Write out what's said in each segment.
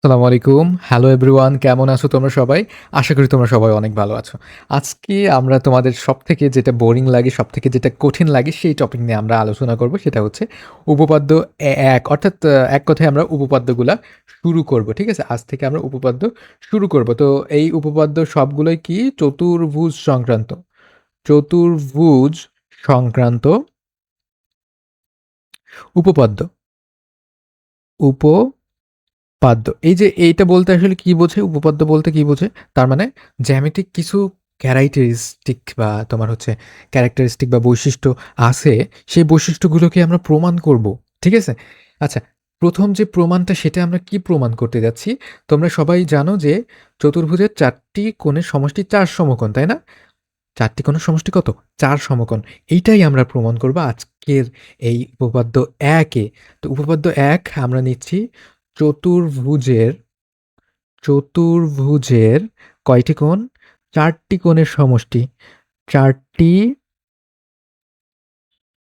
আসসালামু আলাইকুম। Hello everyone কেমন আছো তোমরা সবাই? আশা করি তোমরা সবাই অনেক ভালো আছো। আজকে আমরা তোমাদের সবথেকে যেটা বোরিং লাগে, সবথেকে যেটা কঠিন লাগে সেই টপিক নিয়ে আমরা আলোচনা করব। সেটা হচ্ছে উপপাদ্য ১ অর্থাৎ এক কথায় আমরা উপপাদ্যগুলা শুরু করব। ঠিক আছে? আজ থেকে আমরা উপপাদ্য শুরু করব। তো এই উপপাদ্য সবগুলোই কি চতুর্ভুজ সংক্রান্ত। চতুর্ভুজ সংক্রান্ত উপপাদ্য। পাদ্য। এই যে এইটা বলতে আসলে কি বোঝে? উপপাদ্য বলতে কি বোঝে? তার মানে জ্যামিতিক কিছু ক্যারাক্টারিস্টিক বা তোমার হচ্ছে ক্যারাক্টারিস্টিক বা বৈশিষ্ট্য আছে, সেই বৈশিষ্ট্যগুলোকে আমরা প্রমাণ করব। ঠিক আছে? আচ্ছা, ১ম যে প্রমাণটা সেটা আমরা কি প্রমাণ করতে যাচ্ছি? তোমরা সবাই জানো যে চতুর্ভুজের ৪ টি কোণের সমষ্টি ৪ সমকোণ, তাই না? ৪ টি কোণের সমষ্টি কত? ৪ সমকোণ। এইটাই আমরা প্রমাণ করব আজকের এই উপপাদ্য ১ এ। তো উপপাদ্য ১ আমরা নিচ্ছি চতুর্ভুজের চতুর্ভুজের কয়টি কোণ? ৪ টি কোণের সমষ্টি। ৪ টি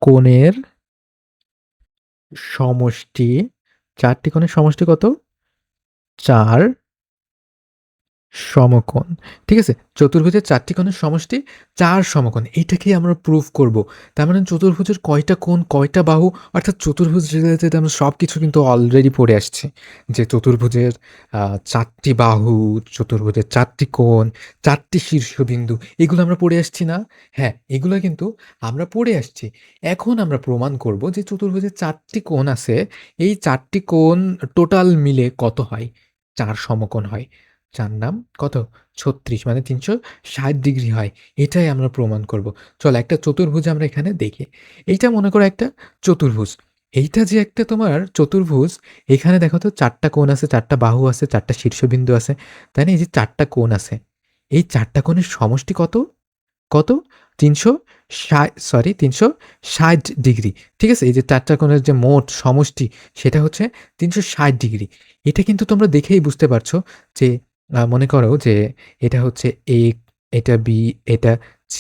কোণের সমষ্টি ৪ টি কোণের সমষ্টি কত? ৪ সমকোণ। ঠিক আছে? চতুর্ভুজের ৪ টি কোণের সমষ্টি ৪ সমকোণ। এইটাকেই আমরা প্রুভ করব। তার মানে চতুর্ভুজের কয়টা কোণ, কয়টা বাহু অর্থাৎ চতুর্ভুজ রিলেটেড আমরা সবকিছু কিন্তু অলরেডি পড়ে আসছি। যে চতুর্ভুজের ৪ টি বাহু, চতুর্ভুজের ৪ টি কোণ, ৪ টি শীর্ষবিন্দু এগুলো আমরা পড়ে আসছি না? হ্যাঁ, এগুলো কিন্তু আমরা পড়ে আসছি। এখন আমরা প্রমাণ করব যে চতুর্ভুজের ৪ টি কোণ আছে, এই ৪ টি কোণ টোটাল মিলে কত হয়? ৪ সমকোণ হয়। ৪ নাম কত? ৩৬ মানে ৩৬০ ডিগ্রি হয়। এটাই আমরা প্রমাণ করব। চলো একটা চতুর্ভুজ আমরা এখানে দেখি। এইটা মনে করো একটা চতুর্ভুজ। এইটা যে একটা তোমার চতুর্ভুজ, এখানে দেখো তো ৪ টা কোণ আছে, ৪ টা বাহু আছে, ৪ টা শীর্ষবিন্দু আছে। তাই না? এই যে ৪ টা কোণ আছে। এই ৪ টা কোণের সমষ্টি কত? কত? ৩৬০ ডিগ্রি। ঠিক আছে? এই যে ৪ টা কোণের যে মোট সমষ্টি সেটা হচ্ছে ৩৬০ ডিগ্রি। এটা কিন্তু তোমরা দেখেই বুঝতে পারছো যে মনে করো যে এটা হচ্ছে A, এটা B, এটা C,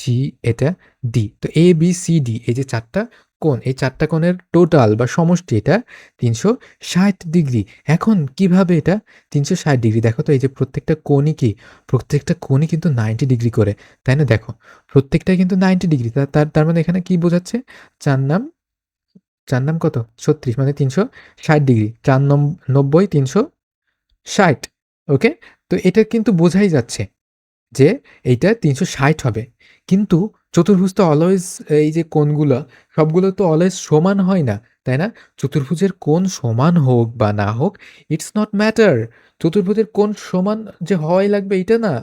এটা D। তো A, B, C, D এই যে ৪ টা কোণ, এই ৪ টা কোণের টোটাল বা সমষ্টি এটা ৩৬০ ডিগ্রি। এখন কিভাবে এটা ৩৬০ ডিগ্রি? দেখো তো এই যে প্রত্যেকটা কোণই কি? প্রত্যেকটা কোণই কিন্তু ৯০ ডিগ্রি করে। তাই না? দেখো। প্রত্যেকটাই কিন্তু ৯০ ডিগ্রি। তার তার তার মানে এখানে কি বোঝাচ্ছে? ৪ নাম ৪ নাম কত? ৩৬ মানে ৩৬০ ডিগ্রি। ৪ ৯০ ৩৬০। ওকে? তো এটা কিন্তু বোঝাই যাচ্ছে যে এইটা ৩৬০ হবে। কিন্তু চতুর্ভুজ তো অলওয়েজ এই যে কোণগুলা সবগুলো তো অলওয়েজ সমান হয় না। তাই না? চতুর্ভুজের কোণ সমান হোক বা না হোক, ইটস নট ম্যাটার। চতুর্ভুজের কোণ সমান যে হওয়াই লাগবে এইটা না।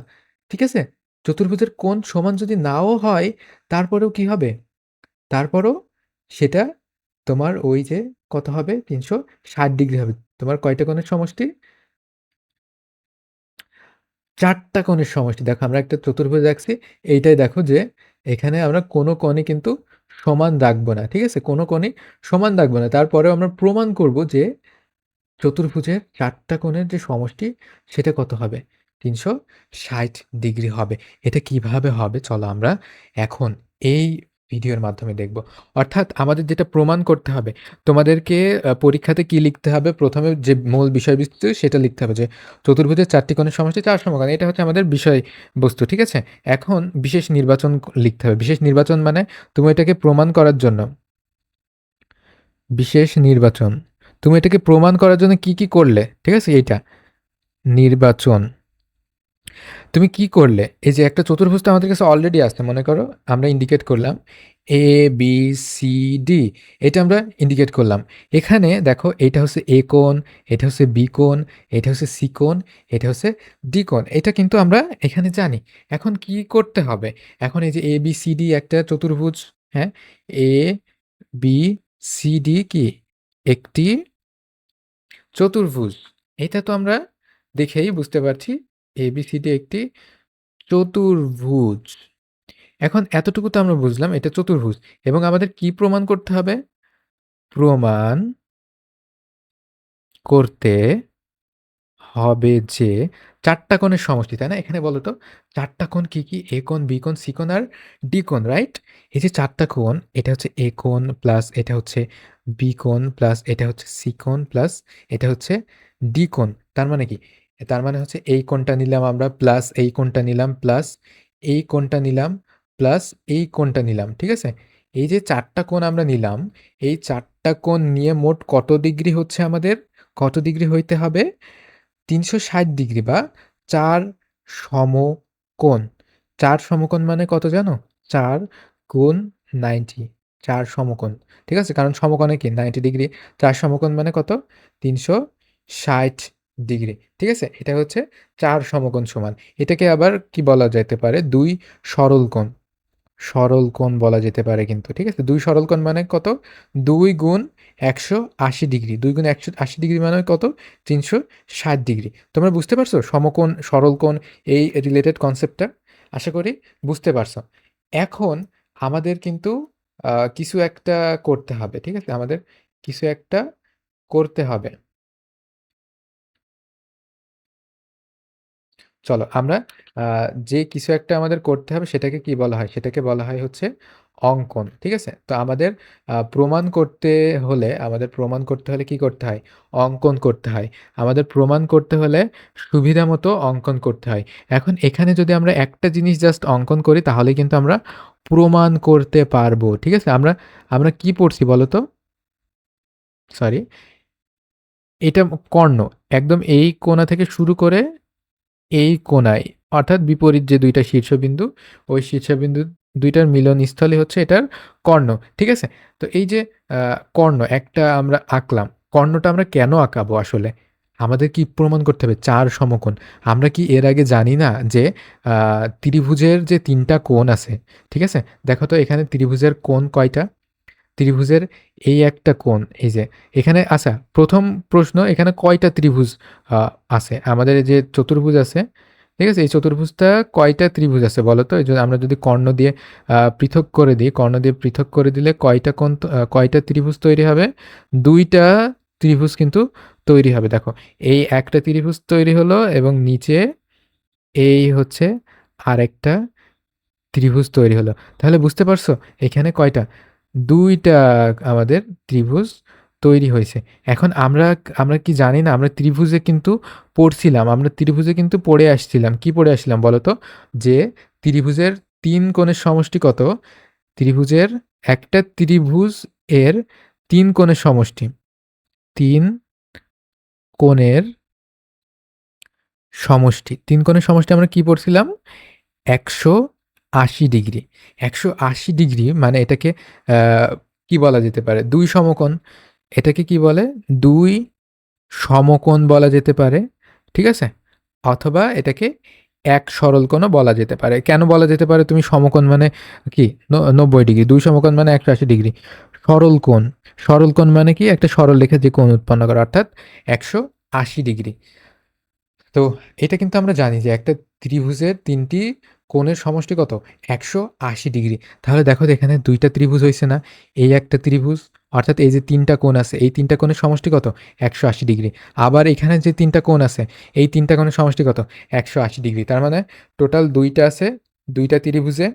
ঠিক আছে? চতুর্ভুজের কোণ সমান যদি নাও হয়, তারপরেও কি হবে? তারপরও সেটা তোমার ওই যে কত হবে? ৩৬০ ডিগ্রি হবে। তোমার কয়টা কোণের সমষ্টি? ৪ টা কোণের সমষ্টি। দেখো আমরা একটা চতুর্ভুজ আঁকছি। এইটাই দেখো যে এখানে আমরা কোনো কোণই কিন্তু সমান রাখবো না। ঠিক আছে? কোনো কোণই সমান রাখবো না। তারপরেও আমরা প্রমাণ করব যে চতুর্ভুজের ৪ টা কোণের যে সমষ্টি সেটা কত হবে? ৩৬০ ডিগ্রি হবে। এটা কিভাবে হবে চলো আমরা এখন এই ভিডিওর মাধ্যমে দেখব। অর্থাৎ আমাদের যেটা প্রমাণ করতে হবে, তোমাদেরকে পরীক্ষাতে কি লিখতে হবে? ১ম এ যে মূল বিষয়বস্তু সেটা লিখতে হবে যে চতুর্ভুজের ৪ টি কোণের সমষ্টি ৪ সমকোণ। এটা হচ্ছে আমাদের বিষয়বস্তু। ঠিক আছে? এখন বিশেষ নির্বাচন লিখতে হবে। বিশেষ নির্বাচন মানে তুমি এটাকে প্রমাণ করার জন্য বিশেষ নির্বাচন। তুমি এটাকে প্রমাণ করার জন্য কি করলে? ঠিক আছে? এইটা। নির্বাচন। তুমি কি করলে? এই যে একটা চতুর্ভুজ তো আমাদের কাছে অলরেডি আছে। মনে করো আমরা ইন্ডিকেট করলাম A, B, C, D এটা আমরা ইন্ডিকেট করলাম। এখানে দেখো এইটা হচ্ছে A কোণ, এটা হচ্ছে B কোণ, এটা হচ্ছে C কোণ, এটা হচ্ছে D কোণ। এটা কিন্তু আমরা এখানে জানি। এখন কি করতে হবে? এখন এই যে A, B, C, D একটা চতুর্ভুজ, হ্যাঁ? A, B, C, D কি? একটি চতুর্ভুজ। এটা তো আমরা দেখেই বুঝতে পারছি ABCD একটি চতুর্ভুজ। এখন এতটুকু তো আমরা বুঝলাম এটা চতুর্ভুজ এবং আমাদের কি প্রমাণ করতে হবে? প্রমাণ করতে হবে যে ৪ টা কোণের সমষ্টি, তাই না? এখানে বলো তো ৪ টা কোণ কি? A কোণ, B কোণ, C কোণ আর D কোণ, রাইট? এই যে ৪ টা কোণ এটা হচ্ছে A কোণ প্লাস এটা হচ্ছে B কোণ প্লাস এটা হচ্ছে C কোণ প্লাস এটা হচ্ছে D কোণ। তার মানে কি? তার মানে হচ্ছে এই কোণটা নিলাম আমরা প্লাস এই কোণটা নিলাম প্লাস এই কোণটা নিলাম প্লাস এই কোণটা নিলাম। ঠিক আছে? এই যে ৪ টা কোণ আমরা নিলাম, এই ৪ টা কোণ নিয়ে মোট কত ডিগ্রি হচ্ছে আমাদের? কত ডিগ্রি হইতে হবে? ৩৬০ ডিগ্রি বা ৪ সমকোণ। ৪ সমকোণ মানে কত জানো? ৪ গুণ ৯০, ৪ সমকোণ। ঠিক আছে? কারণ সমকোণে কি ৯০ ডিগ্রি। ৪ সমকোণ মানে কত? ৩৬০ ডিগ্রি। ঠিক আছে? এটা হচ্ছে ৪ সমকোণ সমান। এটাকে আবার কি বলা যেতে পারে? ২ সরল কোণ। সরল কোণ বলা যেতে পারে কিন্তু। ঠিক আছে? ২ সরল কোণ মানে কত? ২ গুণ ১৮০ ডিগ্রি। ২ গুণ ১৮০ ডিগ্রি মানে কত? ৩৬০ ডিগ্রি। তোমরা বুঝতে পারছো? সমকোণ, সরল কোণ এই রিলেটেড কনসেপ্টটা? আশা করি বুঝতে পারছো। এখন আমাদের কিন্তু কিছু একটা করতে হবে। ঠিক আছে? আমাদের কিছু একটা করতে হবে। চলো আমরা আ যে কিছু একটা আমাদের করতে হবে সেটাকে কি বলা হয়? সেটাকে বলা হয় হচ্ছে অঙ্কন। ঠিক আছে? তো আমাদের প্রমাণ করতে হলে কি করতে হয়? অঙ্কন করতে হয়। আমাদের প্রমাণ করতে হলে সুবিধামতো অঙ্কন করতে হয়। এখন এখানে যদি আমরা একটা জিনিস জাস্ট অঙ্কন করি তাহলেই কিন্তু আমরা প্রমাণ করতে পারবো। ঠিক আছে? আমরা আমরা কি পড়ছি বলো তো? সরি। এটা কর্ণ। একদম এই কোণা থেকে শুরু করে এই কোণায় অর্থাৎ বিপরীত যে ২ টা শীর্ষবিন্দু, ওই শীর্ষবিন্দু ২ টার মিলনস্থলই হচ্ছে এটার কর্ণ। ঠিক আছে? তো এই যে আ কর্ণ একটা আমরা আঁকলাম। কর্ণটা আমরা কেন আঁকাবো আসলে? আমাদের কি প্রমাণ করতে হবে? ৪ সমকোণ। আমরা কি এর আগে জানি না যে আ ত্রিভুজের যে ৩ টা কোণ আছে, ঠিক আছে? দেখো তো এখানে ত্রিভুজের কোণ কয়টা? ত্রিভুজের এই একটা কোণ এই যে এখানে আচ্ছা ১ম প্রশ্ন এখানে কয়টা ত্রিভুজ আ আছে? আমাদের এই যে চতুর্ভুজ আছে, ঠিক আছে? এই চতুর্ভুজটা কয়টা ত্রিভুজ আছে বলো তো? এই যে আমরা যদি কর্ণ দিয়ে পৃথক করে দিই, কর্ণ দিয়ে পৃথক করে দিলে কয়টা কোণ কয়টা ত্রিভুজ তৈরি হবে? ২ টা ত্রিভুজ কিন্তু তৈরি হবে। দেখো এই একটা ত্রিভুজ তৈরি হলো এবং নিচে এই হচ্ছে আরেকটা ত্রিভুজ তৈরি হলো। তাহলে বুঝতে পারছো এখানে কয়টা? ২ টা আমাদের ত্রিভুজ তৈরি হইছে। এখন আমরা আমরা কি জানি না? আমরা ত্রিভুজে কিন্তু পড়ছিলাম। আমরা ত্রিভুজে কিন্তু পড়ে আসছিলাম। কি পড়ে আসছিলাম বলো তো? যে ত্রিভুজের ৩ কোণের সমষ্টি কত? ত্রিভুজের একটা ত্রিভুজ এর ৩ কোণের সমষ্টি। ৩ কোণের সমষ্টি। ৩ কোণের সমষ্টি আমরা কি পড়ছিলাম? ১৮০ ডিগ্রি। ১৮০ ডিগ্রি মানে এটাকে আ কি বলা যেতে পারে? ২ সমকোণ। এটাকে কি বলে? ২ সমকোণ বলা যেতে পারে। ঠিক আছে? অথবা এটাকে এক সরলকোণও বলা যেতে পারে। কেন বলা যেতে পারে? তুমি সমকোণ মানে কি? ৯০ ডিগ্রি। ২ সমকোণ মানে ১৮০ ডিগ্রি। সরল কোণ। সরল কোণ মানে কি? একটা সরলরেখা যে কোণ উৎপন্ন করে অর্থাৎ ১৮০ ডিগ্রি। তো এটা কিন্তু আমরা জানি যে একটা ত্রিভুজের ৩ টি কোণের সমষ্টি কত? ১৮০ ডিগ্রি। তাহলে দেখো তো এখানে ২ টা ত্রিভুজ হইছে না? এই একটা ত্রিভুজ অর্থাৎ এই যে ৩ টা কোণ আছে, এই ৩ টা কোণের সমষ্টি কত? ১৮০ ডিগ্রি। আবার এখানে যে ৩ টা কোণ আছে, এই ৩ টা কোণের সমষ্টি কত? ১৮০ ডিগ্রি। তার মানে টোটাল ২ টা আছে। ২ টা ত্রিভুজে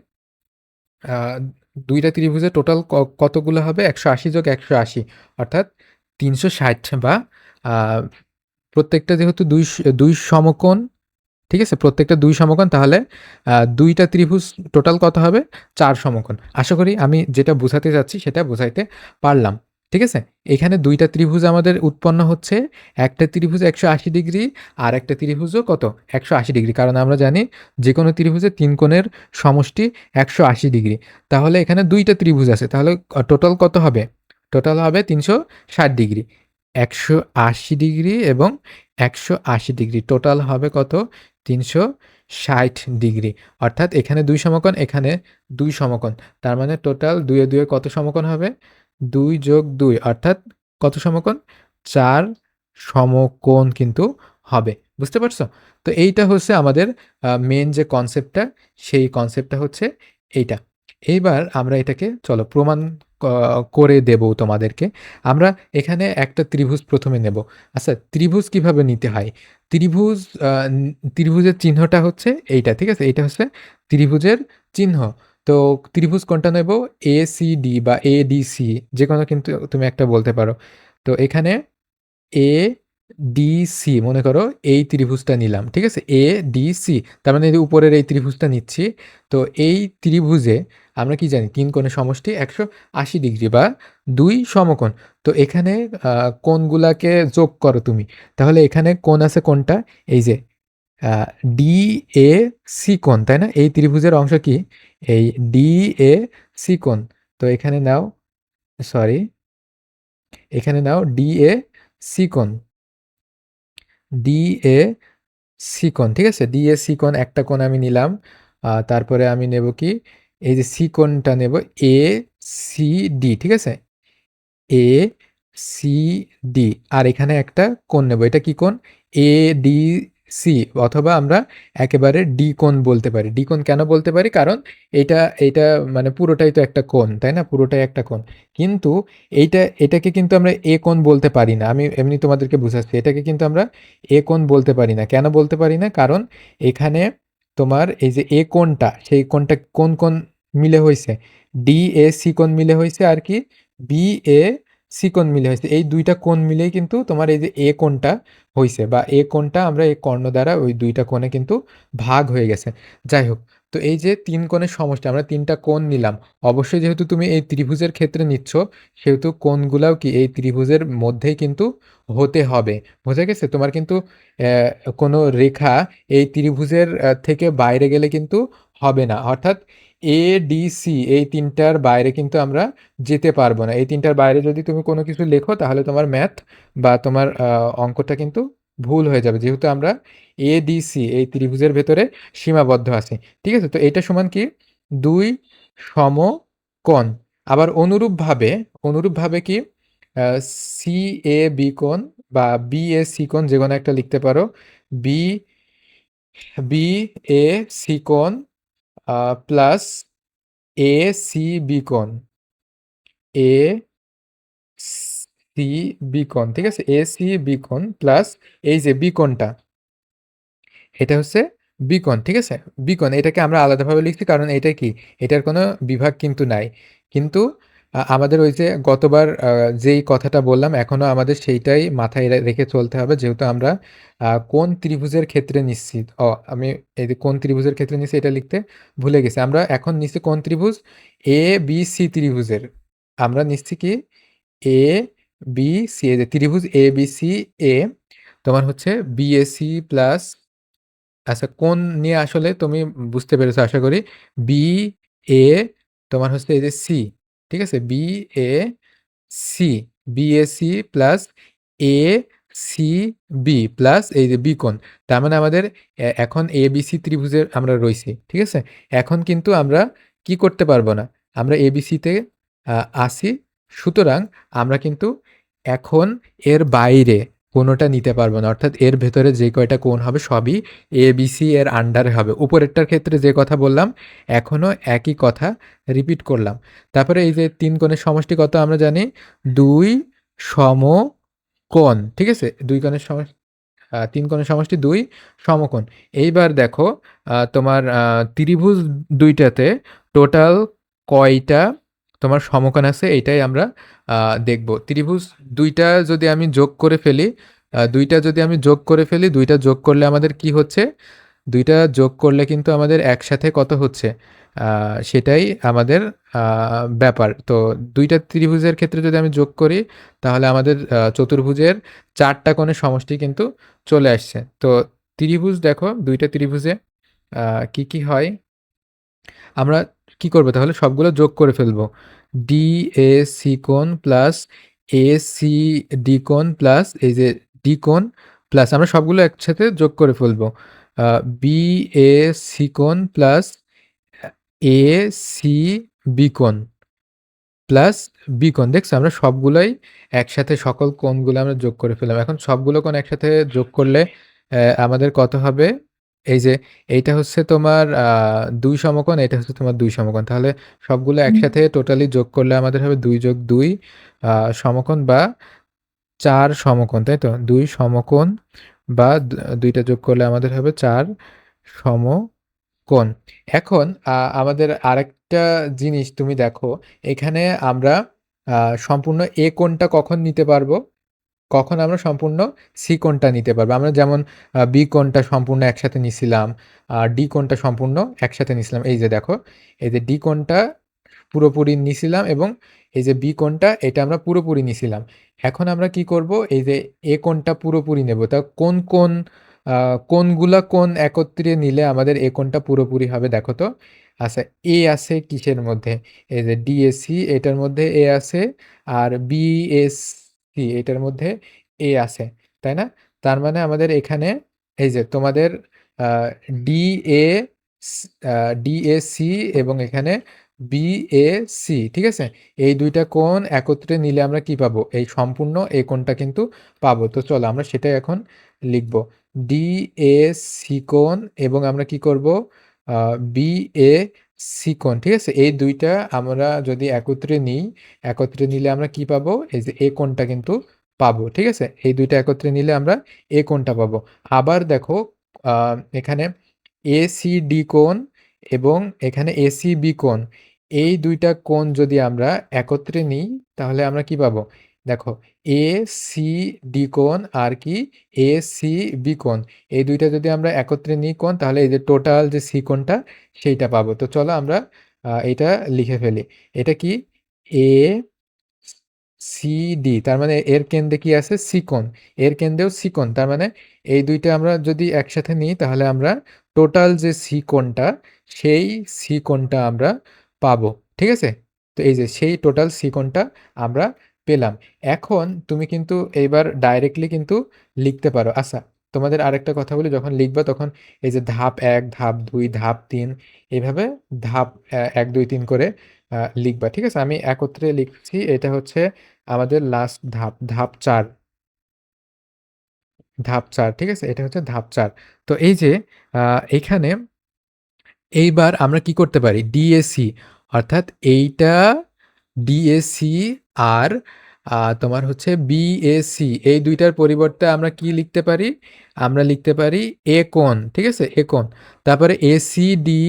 আ ২ টা ত্রিভুজে টোটাল কতগুলো হবে? ১৮০ যোগ ১৮০ অর্থাৎ ৩৬০ বা আ প্রত্যেকটা যেহেতু ২ সমকোণ, ঠিক আছে? প্রত্যেকটা ২ সমকোণ তাহলে ২ টা ত্রিভুজ টোটাল কত হবে? ৪ সমকোণ। আশা করি আমি যেটা বুঝাতে চাচ্ছি সেটা বুঝাইতে পারলাম। ঠিক আছে? এখানে ২ টা ত্রিভুজ আমাদের উৎপন্ন হচ্ছে। একটা ত্রিভুজ ১৮০ ডিগ্রি, আরেকটা ত্রিভুজও কত? ১৮০ ডিগ্রি। কারণ আমরা জানি যেকোনো ত্রিভুজের ৩ কোণের সমষ্টি ১৮০ ডিগ্রি। তাহলে এখানে ২ টা ত্রিভুজ আছে। তাহলে টোটাল কত হবে? টোটাল হবে ৩৬০ ডিগ্রি। ১৮০ ডিগ্রি এবং ১৮০ ডিগ্রি। টোটাল হবে কত? ৩৬০ ডিগ্রি। অর্থাৎ এখানে ২ সমকোণ, এখানে ২ সমকোণ। তার মানে টোটাল ২ এ ২ এ কত সমকোণ হবে? ২ যোগ ২ অর্থাৎ কত সমকোণ? ৪ সমকোণ কিন্তু হবে। বুঝতে পারছো? তো এইটা হচ্ছে আমাদের মেইন যে কনসেপ্টটা, সেই কনসেপ্টটা হচ্ছে এইটা। এইবার আমরা এটাকে চলো প্রমাণ ক করে দেব তোমাদেরকে। আমরা এখানে একটা ত্রিভুজ ১ম এ নেব। আচ্ছা ত্রিভুজ কিভাবে নিতে হয়? ত্রিভুজ আ ন ত্রিভুজের চিহ্নটা হচ্ছে এইটা, ঠিক আছে? এইটা হচ্ছে ত্রিভুজের চিহ্ন। তো ত্রিভুজ কোনটা নেব? ACD বা ADC যেকোনো কিন্তু তুমি একটা বলতে পারো। তো এখানে ডিসি মনে করো এই ত্রিভুজটা নিলাম। ঠিক আছে? এডিসি তার মানে এই যে উপরের এই ত্রিভুজটা নিচ্ছি। তো এই ত্রিভুজে আমরা কি জানি ৩ কোণের সমষ্টি ১৮০ ডিগ্রি বা ২ সমকোণ। তো এখানে কোণগুলাকে যোগ করো তুমি। তাহলে এখানে কোণ আছে কোনটা? এই যে আ ডিএসি কোণ, তাই না? এই ত্রিভুজের অংশ কি? এই ডিএসি কোণ। তো এখানে নাও সরি, এখানে নাও ডিএসি কোণ। ডিএসি কোণ, ঠিক আছে? ডিএসি কোণ একটা কোণ আমি নিলাম। তারপরে আমি নেব কি? এই যে সি কোণটা নেব এসিডি, ঠিক আছে? এসিডি আর এখানে একটা কোণ নেব। এটা কি কোণ? এডিসি অথবা আমরা একেবারে ডি কোণ বলতে পারি। ডি কোণ কেন বলতে পারি? কারণ এইটা মানে পুরোটাই তো একটা কোণ, তাই না? পুরোটাই একটা কোণ। কিন্তু এটাকে কিন্তু আমরা এ কোণ বলতে পারি না। আমি এমনি তোমাদেরকে বুঝাচ্ছি। এটাকে কিন্তু আমরা এ কোণ বলতে পারি না। কেন বলতে পারি না? কারণ এখানে তোমার এই যে এ কোণটা, সেই কোণটা কোন কোণ মিলে হইছে? ডিএসি কোণ মিলে হইছে আর কি বিএসি কোণ মিলে হইছে। এই ২ টা কোণ মিলেই কিন্তু তোমার এই যে এ কোণটা হইছে বা এ কোণটা আমরা এই কর্ণ দ্বারা ওই ২ টা কোণে কিন্তু ভাগ হয়ে গেছে। যাই হোক, তো এই যে ৩ কোণের সমষ্টি আমরা ৩ টা কোণ নিলাম। অবশ্যই যেহেতু তুমি এই ত্রিভুজের ক্ষেত্রে নিচ্ছ, সেহেতু কোণগুলাও কি এই ত্রিভুজের মধ্যেই কিন্তু হতে হবে। বোঝা গেছে? তোমার কিন্তু কোনো রেখা এই ত্রিভুজের থেকে বাইরে গেলে কিন্তু হবে না। অর্থাৎ এডিসি এই ৩ টার বাইরে কিন্তু আমরা যেতে পারবো না। এই ৩ টার বাইরে যদি তুমি কোনো কিছু লেখো তাহলে তোমার ম্যাথ বা তোমার অঙ্কটা কিন্তু ভুল হয়ে যাবে। যেহেতু আমরা এডিসি এই ত্রিভুজের ভেতরে সীমাবদ্ধ আছি। ঠিক আছে? তো এইটা সমান কি? ২ সমকোণ। আবার অনুরূপভাবে কি আ সিএবি কোণ বা বিএসি কোণ যেকোনো একটা লিখতে পারো। বি বিএসি কোণ প্লাস এসিবি কোণ। এসিবি কোণ, ঠিক আছে? এসিবি কোণ প্লাস এই যে বি কোণটা, এটা হচ্ছে বি কোণ, ঠিক আছে? বি কোণ এটাকে আমরা আলাদাভাবে লিখছি কারণ এটা কি? এটার কোনো বিভাগ কিন্তু নাই। কিন্তু আমাদের ওই যে গতবার যেই কথাটা বললাম এখনো আমাদের সেইটাই মাথায় রেখে চলতে হবে। যেহেতু আমরা কোন ত্রিভুজের ক্ষেত্রে নিচ্ছি। আমি এই যে কোন ত্রিভুজের ক্ষেত্রে নিচ্ছি এটা লিখতে ভুলে গেছি। আমরা এখন নিচ্ছি কোন ত্রিভুজ? এবিসি ত্রিভুজের। আমরা নিচ্ছি কি? এবিসি এই যে ত্রিভুজ এবিসি এ তোমার হচ্ছে বিএসি প্লাস আচ্ছা কোণ নিয়ে আসলে তুমি বুঝতে পেরেছো আশা করি। BA তোমার হচ্ছে এই যে সি, ঠিক আছে? BAC, BAC plus ACB plus এই যে বি কোণ। তার মানে আমাদের এখন ABC ত্রিভুজের আমরা রইছি। ঠিক আছে? এখন কিন্তু আমরা কি করতে পারবো না? আমরা ABC তে আ আছি। সুতরাং আমরা কিন্তু এখন এর বাইরে কোনটা নিতে পারবো না। অর্থাৎ এর ভেতরে যে কয়টা কোণ হবে সবই এবিসি এর আন্ডারে হবে। উপরেরটার ক্ষেত্রে যে কথা বললাম, এখনো একই কথা রিপিট করলাম। তারপরে এই যে ৩ কোণের সমষ্টি কত আমরা জানি? ২ সমকোণ। ঠিক আছে? ২ কোণের ৩ কোণের সমষ্টি ২ সমকোণ। এইবার দেখো তোমার ত্রিভুজ ২ টাতে টোটাল কয়টা তোমার সমকোণ আছে এইটাই আমরা আ দেখব। ত্রিভুজ ২ টা যদি আমি যোগ করে ফেলি, ২ টা যদি আমি যোগ করে ফেলি, ২ টা যোগ করলে আমাদের কি হচ্ছে? ২ টা যোগ করলে কিন্তু আমাদের একসাথে কত হচ্ছে? আ সেটাই আমাদের আ ব্যাপার। তো ২ টা ত্রিভুজের ক্ষেত্রে যদি আমি যোগ করি, তাহলে আমাদের চতুর্ভুজের ৪ টা কোণের সমষ্টি কিন্তু চলে আসছে। তো ত্রিভুজ দেখো ২ টা ত্রিভুজে আ কি হয়? আমরা কি করব তাহলে? সবগুলো যোগ করে ফেলব। ডিএসি কোণ প্লাস এসিডি কোণ প্লাস এই যে ডি কোণ প্লাস আমরা সবগুলো একসাথে যোগ করে ফেলব। আ বিএসি কোণ প্লাস এসিবি কোণ প্লাস বি কোণ। দেখছো? আমরা সবগুলাই একসাথে সকল কোণগুলো আমরা যোগ করে ফেললাম। এখন সবগুলো কোণ একসাথে যোগ করলে আমাদের কত হবে? এই যে এইটা হচ্ছে তোমার ২ সমকোণ, এটা হচ্ছে তোমার ২ সমকোণ। তাহলে সবগুলো একসাথে টোটালি যোগ করলে আমাদের হবে ২ যোগ ২ আ সমকোণ বা ৪ সমকোণ, তাই তো? ২ সমকোণ বা ২ টা যোগ করলে আমাদের হবে ৪ সমকোণ। এখন আমাদের আরেকটা জিনিস তুমি দেখো, এখানে আমরা আ সম্পূর্ণ এ কোণটা কখন নিতে পারবো? কখন আমরা সম্পূর্ণ সি কোণটা নিতে পারবো। আমরা যেমন বি কোণটা সম্পূর্ণ একসাথে নিছিলাম, আর ডি কোণটা সম্পূর্ণ একসাথে নিছিলাম। এই যে দেখো, এই যে ডি কোণটা পুরোপুরি নিছিলাম এবং এই যে বি কোণটা এটা আমরা পুরোপুরি নিছিলাম। এখন আমরা কি করব? এই যে এ কোণটা পুরোপুরি নেব। তা কোনগুলা কোণ একত্রে নিলে আমাদের এ কোণটা পুরোপুরি হবে দেখো তো? আচ্ছা, এ আছে কিসের মধ্যে? এই যে ডিএসি এটার মধ্যে এ আছে, আর বিএসসি এটার মধ্যে এ আছে, তাই না? তার মানে আমাদের এখানে এই যে তোমাদের আ ডিএ ডিএসি এবং এখানে বিএসি, ঠিক আছে? এই ২ টা কোণ একত্রে নিলে আমরা কি পাবো? এই সম্পূর্ণ এই কোণটা কিন্তু পাবো। তো চলো আমরা সেটাই এখন লিখব। ডিএসি কোণ এবং আমরা কি করব? আ বিএসি কোণ, ঠিক আছে? এই ২ টা আমরা যদি একত্রে নিই, একত্রে নিলে আমরা কি পাবো? এই যে এ কোণটা কিন্তু পাবো, ঠিক আছে? এই ২ টা একত্রে নিলে আমরা এ কোণটা পাবো। আবার দেখো, আ এখানে এসিডি কোণ এবং এখানে এসিবি কোণ। এই ২ টা কোণ যদি আমরা একত্রে নিই, তাহলে আমরা কি পাবো? দেখো, এসিডি কোণ আর কি এসিবি কোণ। এই ২ টা যদি আমরা একত্রে নিই কোণ, তাহলে এই যে টোটাল যে সি কোণটা সেইটা পাবো। তো চলো আমরা এটা লিখে ফেলি। এটা কি? এ সিডি, তার মানে এর কেন্দ্রে কি আছে? সি কোণ। এর কেন্দ্রেও সি কোণ। তার মানে এই ২ টা আমরা যদি একসাথে নিই, তাহলে আমরা টোটাল যে সি কোণটা, সেই সি কোণটা আমরা পাবো। ঠিক আছে? তো এই যে সেই টোটাল সি কোণটা আমরা পেলাম। এখন তুমি কিন্তু এইবার ডাইরেক্টলি কিন্তু লিখতে পারো। আচ্ছা, তোমাদের আরেকটা কথা বলি, যখন লিখবা তখন এই যে ধাপ ১, ধাপ ২, ধাপ ৩ এভাবে ধাপ ১, ২, ৩ করে লিখবা। ঠিক আছে? আমি একত্রে লিখছি। এটা হচ্ছে আমাদের লাস্ট ধাপ, ধাপ ৪, ধাপ ৪, ঠিক আছে? এটা হচ্ছে ধাপ ৪। তো এই যে আ এইখানে এইবার আমরা কি করতে পারি? ডিএসি, অর্থাৎ এইটা ডিএসি আর তোমার হচ্ছে বিএসি, এই ২ টার পরিবর্তে আমরা কি লিখতে পারি? আমরা লিখতে পারি এ কোণ, ঠিক আছে? এ কোণ। তারপরে এসিডি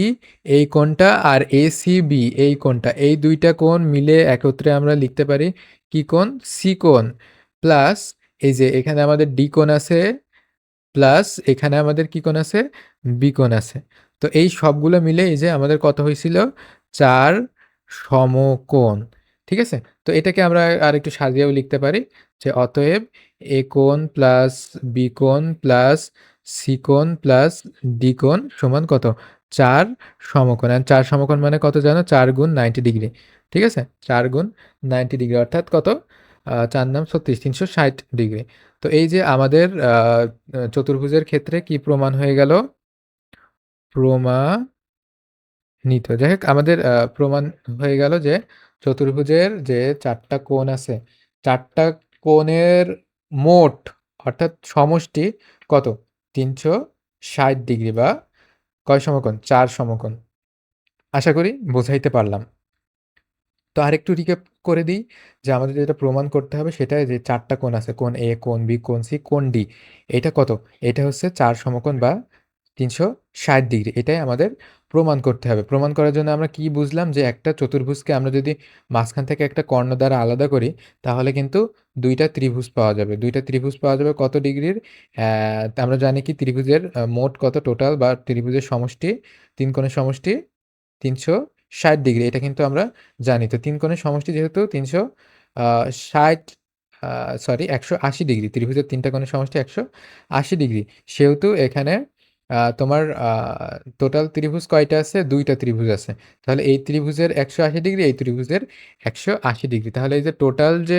এই কোণটা আর এসিবি এই কোণটা, এই ২ টা কোণ মিলে একত্রে আমরা লিখতে পারি কি কোণ? সি কোণ। প্লাস এই যে এখানে আমাদের ডি কোণ আছে, প্লাস এখানে আমাদের কি কোণ আছে? বি কোণ আছে। তো এই সবগুলো মিলে এই যে আমাদের কত হয়েছিল? ৪ সমকোণ। ঠিক আছে? তো এটাকে আমরা আরেকটু সাজিয়েও লিখতে পারি যে অতএব এ কোণ প্লাস বি কোণ প্লাস সি কোণ প্লাস ডি কোণ সমান কত? ৪ সমকোণ। আর ৪ সমকোণ মানে কত জানো? ৪ গুণ ৯০ ডিগ্রি। ঠিক আছে? ৪ গুণ ৯০ ডিগ্রি অর্থাৎ কত? ৪ নাম ৩৬, ৩৬০ ডিগ্রি। তো এই যে আমাদের চতুর্ভুজের ক্ষেত্রে কি প্রমাণ হয়ে গেল? প্রমাণিত। যাই হোক, আমাদের প্রমাণ হয়ে গেল যে চতুর্ভুজের যে ৪ টা কোণ আছে, ৪ টা কোণের মোট অর্থাৎ সমষ্টি কত? ৩৬০ ডিগ্রি বা কয় সমকোণ? ৪ সমকোণ। আশা করি বোঝাইতে পারলাম। তো আরেকটু রিক্যাপ করে দিই যে আমাদের যেটা প্রমাণ করতে হবে সেটা যে ৪ টা কোণ আছে। কোণ এ, কোণ বি, কোণ সি, কোণ ডি। এটা কত? এটা হচ্ছে ৪ সমকোণ বা ৩৬০ ডিগ্রি। এটাই আমাদের প্রমাণ করতে হবে। প্রমাণ করার জন্য আমরা কি বুঝলাম? যে একটা চতুর্ভুজকে আমরা যদি মাঝখান থেকে একটা কর্ণ দ্বারা আলাদা করি, তাহলে কিন্তু ২ টা ত্রিভুজ পাওয়া যাবে। ২ টা ত্রিভুজ পাওয়া যাবে কত ডিগ্রির? আমরা জানি কি ত্রিভুজের মোট কত টোটাল বা ত্রিভুজের সমষ্টি, ৩ কোণের সমষ্টি ৩৬০ ডিগ্রি। এটা কিন্তু আমরা জানি। তো ৩ কোণের সমষ্টি যেহেতু ৩৬০ আ সরি ১৮০ ডিগ্রি। ত্রিভুজের ৩ টা কোণের সমষ্টি ১৮০ ডিগ্রি। সেহেতু এখানে তোমার টোটাল ত্রিভুজ কয়টা আছে? ২ টা ত্রিভুজ আছে। তাহলে এই ত্রিভুজের ১৮০ ডিগ্রি, এই ত্রিভুজের ১৮০ ডিগ্রি। তাহলে এই যে টোটাল যে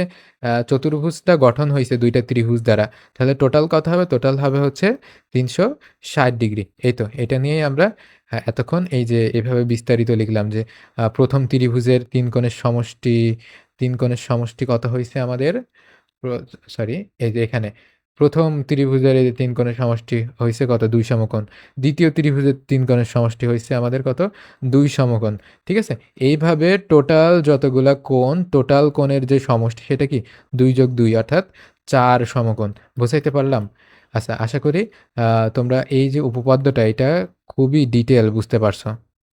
চতুর্ভুজটা গঠন হইছে ২ টা ত্রিভুজ দ্বারা, তাহলে টোটাল কত হবে? টোটাল হবে হচ্ছে ৩৬০ ডিগ্রি। এই তো এটা নিয়েই আমরা এতক্ষণ এই যে এভাবে বিস্তারিত লিখলাম যে ১ম ত্রিভুজের ৩ কোণের সমষ্টি, ৩ কোণের সমষ্টি কত হইছে আমাদের? প্র সরি, এই যে এখানে ১ম ত্রিভুজের এই যে ৩ কোণের সমষ্টি হইছে কত? ২ সমকোণ। ২য় ত্রিভুজের ৩ কোণের সমষ্টি হইছে আমাদের কত? ২ সমকোণ। ঠিক আছে? এইভাবে টোটাল যতগুলা কোণ, টোটাল কোণের যে সমষ্টি সেটা কি? ২ যোগ ২ অর্থাৎ ৪ সমকোণ। বুঝাইতে পারলাম? আচ্ছা, আশা করি তোমরা এই যে উপপাদ্যটা এটা খুবই ডিটেইল বুঝতে পারছো।